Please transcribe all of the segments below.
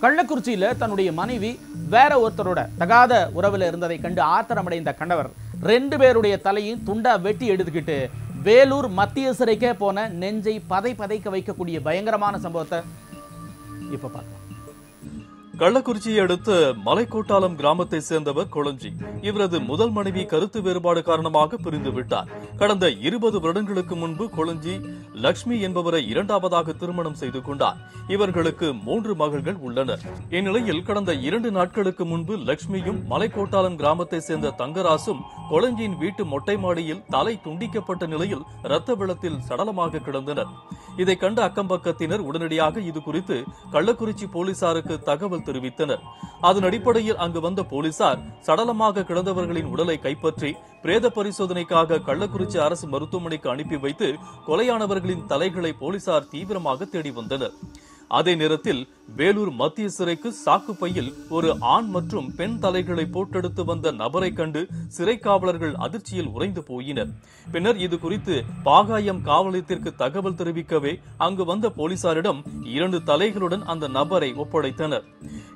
கள்ளக்குறிச்சியில தன்னுடைய மனைவி வேற ஒருத்தரோட தகாத உறவில் இருந்ததை கண்டு ஆத்திரமடைந்த கணவர் 2 பேருடைய தலையும் துண்டா வெட்டி எடுத்துக்கிட்டு வேலூர் மத்திய சிறைக்கே போன நெஞ்சை பதைக்க வைக்கக்கூடிய பயங்கரமான சம்பவத்தை இப்ப பார்க்கலாம். கள்ளக்குறிச்சியை அடுத்த மலைக்கோட்டாலம் கிராமத்தை சேர்ந்தவர் கொளஞ்சி. இவரது முதல் மனைவி கருத்து வேறுபாடு காரணமாக பிரிந்து விட்டார். கடந்த 20 வருடங்களுக்கு முன்பு கொளஞ்சி லட்சுமி என்பவரை இரண்டாவதாக திருமணம் செய்து கொண்டார். இவர்களுக்கு 3 மகள்கள் உள்ளனர். இந்நிலையில் கடந்த 2 நாட்களுக்கு முன்பு லட்சுமியும் மலைக்கோட்டாலம் கிராமத்தை சேர்ந்த தங்கராசும் கொளஞ்சியின் வீட்டு மொட்டை மாடியில் தலை துண்டிக்கப்பட்ட நிலையில் இரத்த வெள்ளத்தில் சடலமாக கிடந்தனர். இதை கண்ட அக்கம்பக்கத்தினர் உடனடியாக இது குறித்து கள்ளக்குறிச்சி போலீசாருக்கு தகவல் தெரிவித்தனர். அதன் அடிப்படையில் அங்கு வந்த போலீசார் சடலமாக கிடந்தவர்களின் உடலை கைப்பற்றி பிரேத பரிசோதனைக்காக கள்ளக்குறிச்சி அரசு மருத்துவமனைக்கு அனுப்பி வைத்து கொலையானவர்களின் தலைகளை போலீசார் தீவிரமாக தேடி வந்தனர். அதே நேரத்தில் வேலூர் மத்திய சிறைக்கு சாக்கு பையில் ஒரு ஆண் மற்றும் பெண் தலைகளை போட்டெடுத்து வந்த நபரை கண்டு சிறை காவலர்கள் அதிர்ச்சியில் உறைந்து போயினர். பின்னர் இது குறித்து பாகாயம் காவலத்திற்கு தகவல் தெரிவிக்கவே அங்கு வந்த போலீசாரிடம் 2 தலைகளுடன் அந்த நபரை ஒப்படைத்தனர்.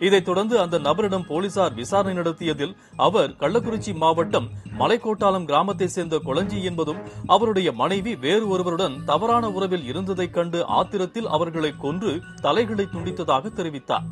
இதைத் தொடர்ந்து அந்த நபரிடம் போலீசார் விசாரணை நடத்தியதில் அவர் கள்ளக்குறிச்சி மாவட்டம் மலைக்கோட்டாலம் கிராமத்தை சேர்ந்த கொளஞ்சி என்பதும் அவருடைய மனைவி வேறு ஒருவருடன் தவறான உறவில் இருந்ததைக் கண்டு ஆத்திரத்தில் அவர்களை கொன்று தலைகளை துண்டித்ததாக தெரிவித்தார்.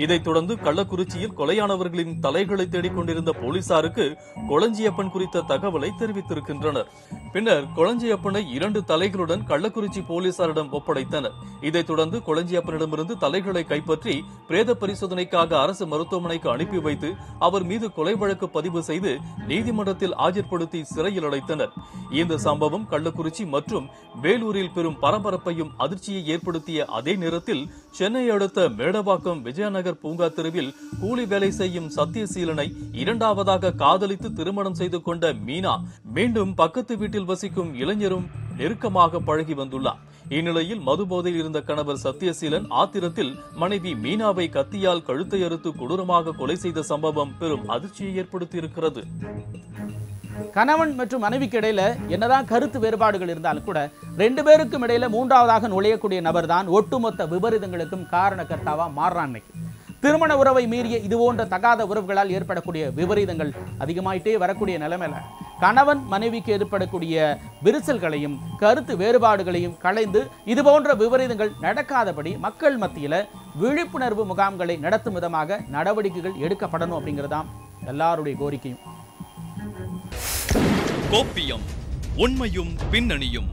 இதைத் தொடர்ந்து கள்ளக்குறிச்சியில் கொலையானவர்களின் தலைகளை தேடிக் கொண்டிருந்த போலீசாருக்கு கொளஞ்சியப்பன் குறித்த தகவலை தெரிவித்திருக்கின்றனர். பின்னர் கொளஞ்சியப்பனை 2 தலைகளுடன் கள்ளக்குறிச்சி போலீசாரிடம் ஒப்படைத்தனர். இதைத் தொடர்ந்து கொளஞ்சியப்பனிடமிருந்து தலைகளை கைப்பற்றி பிரேத பரிசோதனைக்காக அரசு மருத்துவமனைக்கு அனுப்பி வைத்து அவர் மீது கொலை வழக்கு பதிவு செய்து நீதிமன்றத்தில் ஆஜர்படுத்தி சிறையில் அடைத்தனர். இந்த சம்பவம் கள்ளக்குறிச்சி மற்றும் வேலூரில் பெரும் பரபரப்பையும் அதிர்ச்சியை ஏற்படுத்திய அதே நேரத்தில் சென்னை அடுத்த மேடவாக்கம் விஜயநகர் பூங்கா தெருவில் கூலி வேலை செய்யும் சத்தியசீலனை இரண்டாவதாக காதலித்து திருமணம் செய்து கொண்ட மீனா மீண்டும் பக்கத்து வீட்டில் வசிக்கும் இளைஞரும் நெருக்கமாக பழகி வந்துள்ளார். இந்நிலையில் மதுபோதையில் இருந்த கணவர் சத்தியசீலன் ஆத்திரத்தில் மனைவி மீனாவை கத்தியால் கழுத்தை அறுத்து கொடூரமாக கொலை செய்த சம்பவம் பெரும் அதிர்ச்சியை ஏற்படுத்தியிருக்கிறது. கணவன் மற்றும் மனைவிக்கு இடையில என்னதான் கருத்து வேறுபாடுகள் இருந்தாலும் கூட 2 பேருக்கும் இடையில 3ஆவதாக நுழையக்கூடிய நபர் தான் ஒட்டுமொத்த விபரீதங்களுக்கும் காரணக்கர்த்தாவா மாறுறான். திருமண உறவை மீறிய இது போன்ற தகாத உறவுகளால் ஏற்படக்கூடிய விபரீதங்கள் அதிகமாயிட்டே வரக்கூடிய நிலைமையில கணவன் மனைவிக்கு ஏற்படக்கூடிய விரிசல்களையும் கருத்து வேறுபாடுகளையும் களைந்து இது போன்ற விபரீதங்கள் நடக்காதபடி மக்கள் மத்தியில விழிப்புணர்வு முகாம்களை நடத்தும் விதமாக நடவடிக்கைகள் எடுக்கப்படணும் அப்படிங்கிறதாம் எல்லாருடைய கோரிக்கையும். கோப்பியம் உண்மையும் பின்னணியும்.